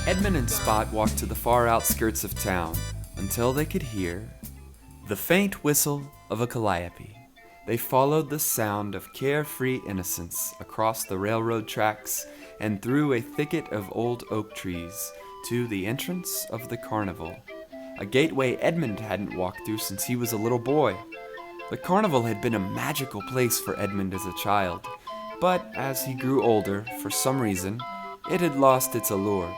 Edmond and Spot walked to the far outskirts of town until they could hear the faint whistle of a calliope. They followed the sound of carefree innocence across the railroad tracks and through a thicket of old oak trees to the entrance of the Carnival, a gateway Edmond hadn't walked through since he was a little boy. The Carnival had been a magical place for Edmond as a child, but as he grew older, for some reason, it had lost its allure.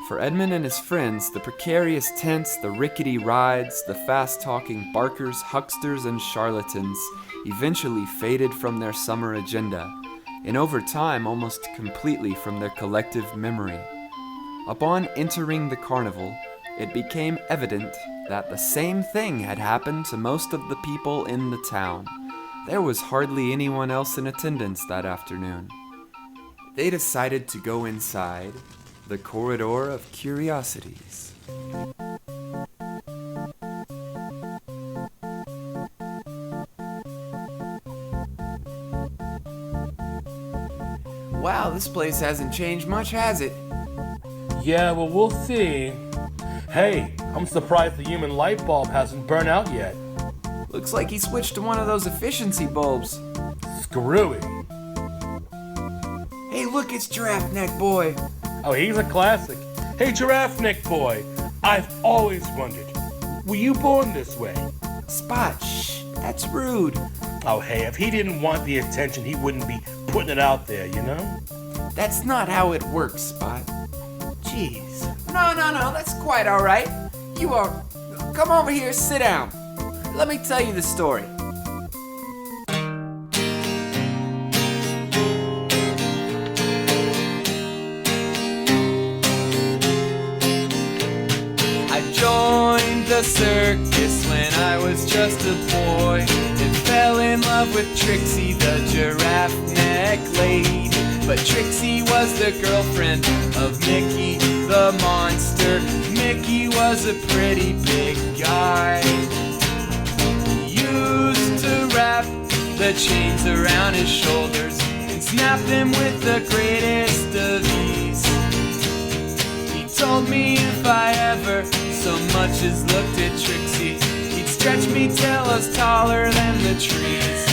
For Edmond and his friends, the precarious tents, the rickety rides, the fast-talking barkers, hucksters, and charlatans eventually faded from their summer agenda, and over time almost completely from their collective memory. Upon entering the Carnival, it became evident that the same thing had happened to most of the people in the town. There was hardly anyone else in attendance that afternoon. They decided to go inside the Corridor of Curiosities. Wow, this place hasn't changed much, has it? Yeah, well, we'll see. Hey, I'm surprised the human light bulb hasn't burned out yet. Looks like he switched to one of those efficiency bulbs. Screw it. Hey, look, it's Giraffe Neck Boy. Oh, he's a classic. Hey, Giraffe Neck Boy, I've always wondered, were you born this way? Spot, shh, that's rude. Oh, hey, if he didn't want the attention, he wouldn't be putting it out there, you know? That's not how it works, Spot. Jeez. No, that's quite all right. You are... Come over here, sit down. Let me tell you the story. I joined the circus when I was just a boy and fell in love with Trixie, the giraffe neck lady. But Trixie was the girlfriend of Mickey the monster. Mickey was a pretty big guy. He used to wrap the chains around his shoulders and snap them with the greatest of ease. He told me if I ever so much as looked at Trixie, he'd stretch me till I was taller than the trees.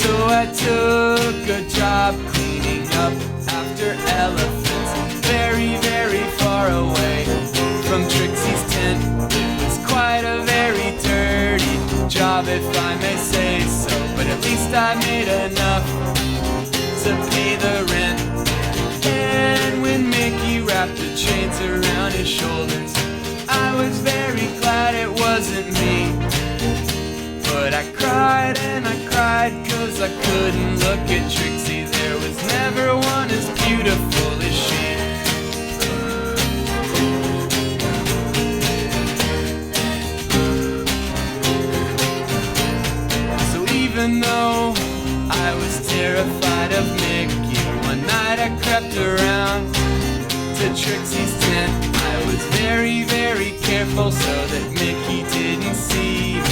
So I took a job cleaning up after elephants, very, very far away from Trixie's tent. It was quite a very dirty job, if I may say so, but at least I made enough to pay the rent. And when Mickey wrapped the chains around his shoulders, I was very glad it wasn't me. But I cried and I cried 'cause I couldn't look at Trixie. There was never one as beautiful as she. So even though I was terrified of Mickey, one night I crept around to Trixie's tent. I was very, very careful so that Mickey didn't see me.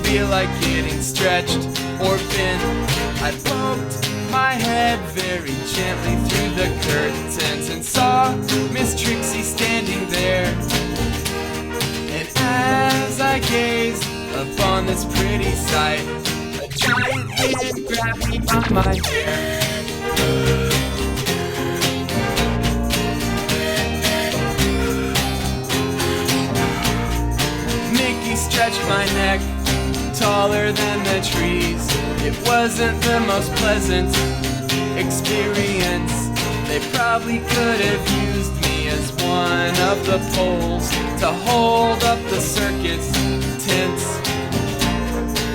Feel like getting stretched or bent. I poked my head very gently through the curtains and saw Miss Trixie standing there. And as I gazed upon this pretty sight, a giant hand grabbed me by my hair. Mickey stretched my neck taller than the trees. It wasn't the most pleasant experience. They probably could have used me as one of the poles to hold up the circus tents.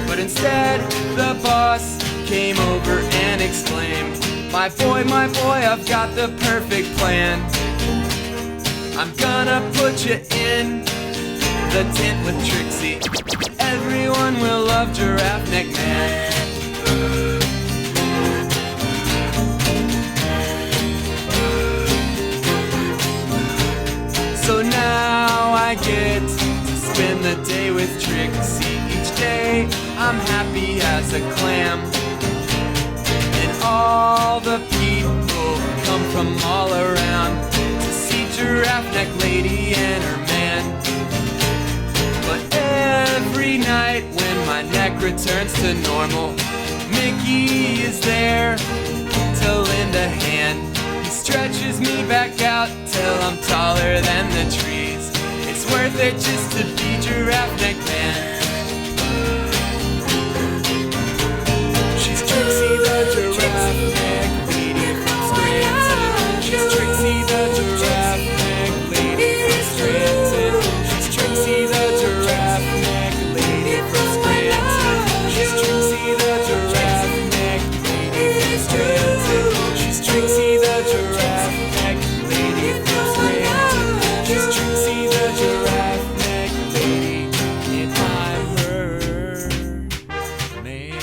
But instead, the boss came over and exclaimed, my boy, I've got the perfect plan. I'm gonna put you in the tent with Trixie. Everyone will love Giraffe Neck Man. So now I get to spend the day with Trixie. Each day I'm happy as a clam. And all the people come from all around to see Giraffe Neck Lady and her man. But every night when my neck returns to normal, Mickey is there to lend a hand. He stretches me back out till I'm taller than the trees. It's worth it just to be Giraffe Neck Man. She's Trixie the Giraffe Neck Lady from Scranton. She's Trixie the Giraffe Neck Lady from Scranton. She's Trixie the Giraffe Neck Lady from Scranton. She's Trixie the Giraffe Neck Lady from Scranton. She's Trixie the Giraffe Neck Lady from Scranton. She's Trixie the Giraffe Neck Lady, and I'm her man.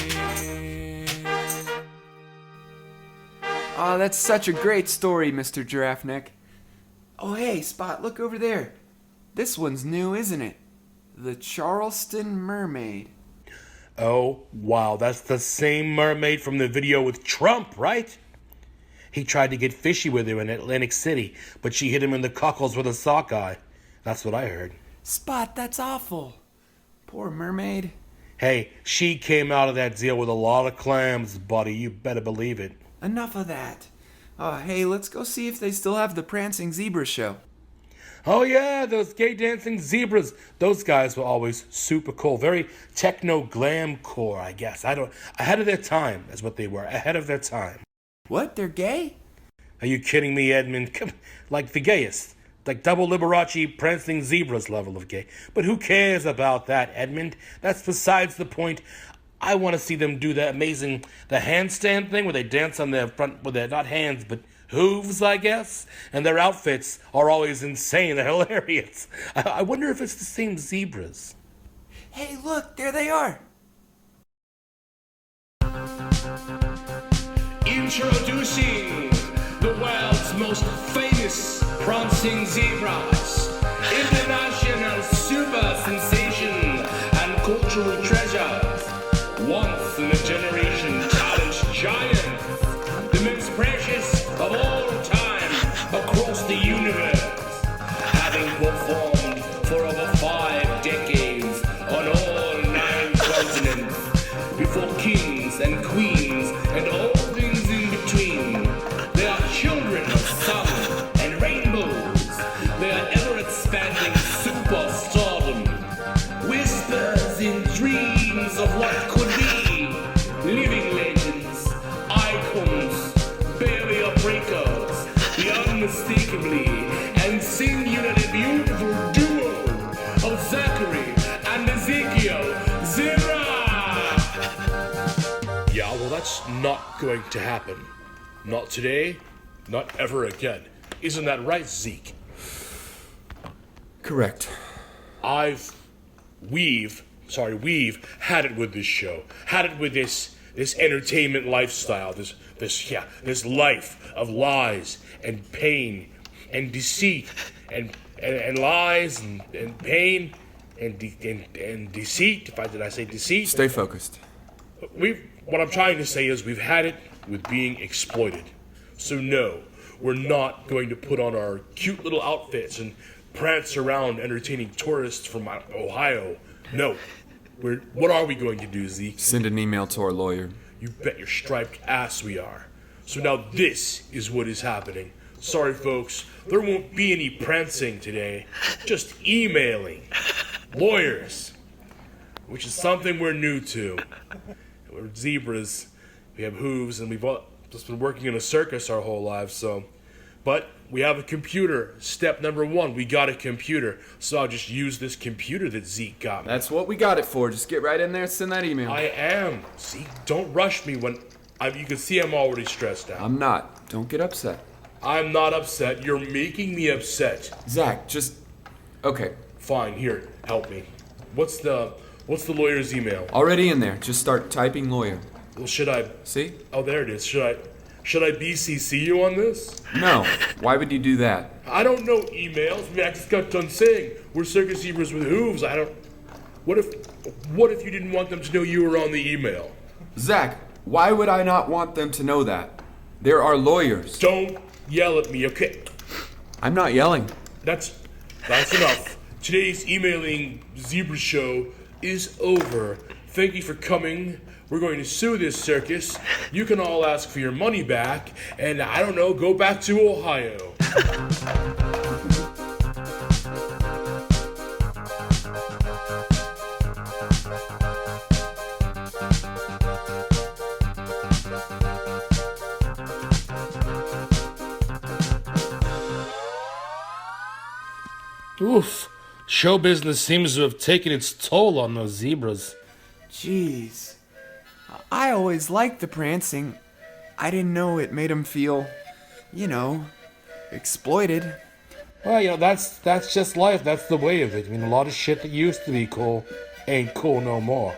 Oh, that's such a great story, Mr. Giraffe Neck. Oh, hey, Spot, look over there. This one's new, isn't it? The Charleston Mermaid. Oh, wow, that's the same mermaid from the video with Trump, right? He tried to get fishy with her in Atlantic City, but she hit him in the cockles with a sockeye. That's what I heard. Spot, that's awful. Poor mermaid. Hey, she came out of that deal with a lot of clams, buddy. You better believe it. Enough of that. Oh, hey, let's go see if they still have the Prancing Zebra show. Oh yeah, those gay dancing zebras. Those guys were always super cool. Very techno glam core, I guess. Ahead of their time is what they were. Ahead of their time. What? They're gay? Are you kidding me, Edmond? Like the gayest. Like double Liberace prancing zebras level of gay. But who cares about that, Edmond? That's besides the point. I want to see them do the handstand thing where they dance on their front with their, not hands, but hooves, I guess. And their outfits are always insane. They're hilarious. I wonder if it's the same zebras. Hey, look, there they are. Introducing the world's most famous prancing zebras, international super sensation and cultural treasures, once in a generation talent giants, the most precious of all time across the universe, having performed for over 5 decades on all 9 continents, before kings and queens and all things in between. They are children of sun and rainbows. They are ever-expanding superstardom. Whispers in dreams of what could be. Living legends, icons, barrier breakers, the unmistakably and singularly beautiful duo of Zachary and Ezekiel Zebra. Yeah, well, that's not going to happen. Not today, not ever again. Isn't that right, Zeke? Correct. We've had it with this show. Had it with this entertainment lifestyle. This life of lies and pain and deceit and lies and pain and deceit. Did I say deceit? Stay focused. What I'm trying to say is we've had it with being exploited. So no, we're not going to put on our cute little outfits and prance around entertaining tourists from Ohio. No. What are we going to do, Zeke? Send an email to our lawyer. You bet your striped ass we are. So now this is what is happening. Sorry, folks, there won't be any prancing today. Just emailing. Lawyers. Which is something we're new to. We're zebras. We have hooves, and we've all just been working in a circus our whole lives, so... But we have a computer. Step number 1, we got a computer. So I'll just use this computer that Zeke got me. That's what we got it for. Just get right in there and send that email. I am. Zeke, don't rush me when... you can see I'm already stressed out. I'm not. Don't get upset. I'm not upset. You're making me upset. Zach, just... Okay. Fine, here, help me. What's the lawyer's email? Already in there. Just start typing lawyer. Well, should I... See? Oh, there it is. Should I BCC you on this? No. Why would you do that? I don't know emails. I just got done saying we're circus zebras with hooves. I What if you didn't want them to know you were on the email? Zach, why would I not want them to know that? There are lawyers. Don't yell at me, okay? I'm not yelling. That's enough. Today's emailing zebra show is over. Thank you for coming. We're going to sue this circus. You can all ask for your money back, and I don't know, go back to Ohio. Oof. Show business seems to have taken its toll on those zebras. Jeez. I always liked the prancing. I didn't know it made them feel, exploited. Well, that's just life. That's the way of it. I mean, a lot of shit that used to be cool ain't cool no more.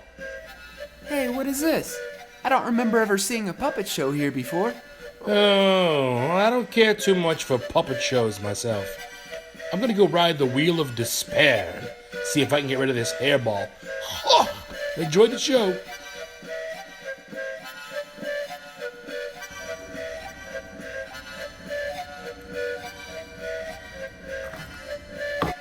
Hey, what is this? I don't remember ever seeing a puppet show here before. Oh, I don't care too much for puppet shows myself. I'm gonna go ride the Wheel of Despair and see if I can get rid of this hairball. Enjoy the show.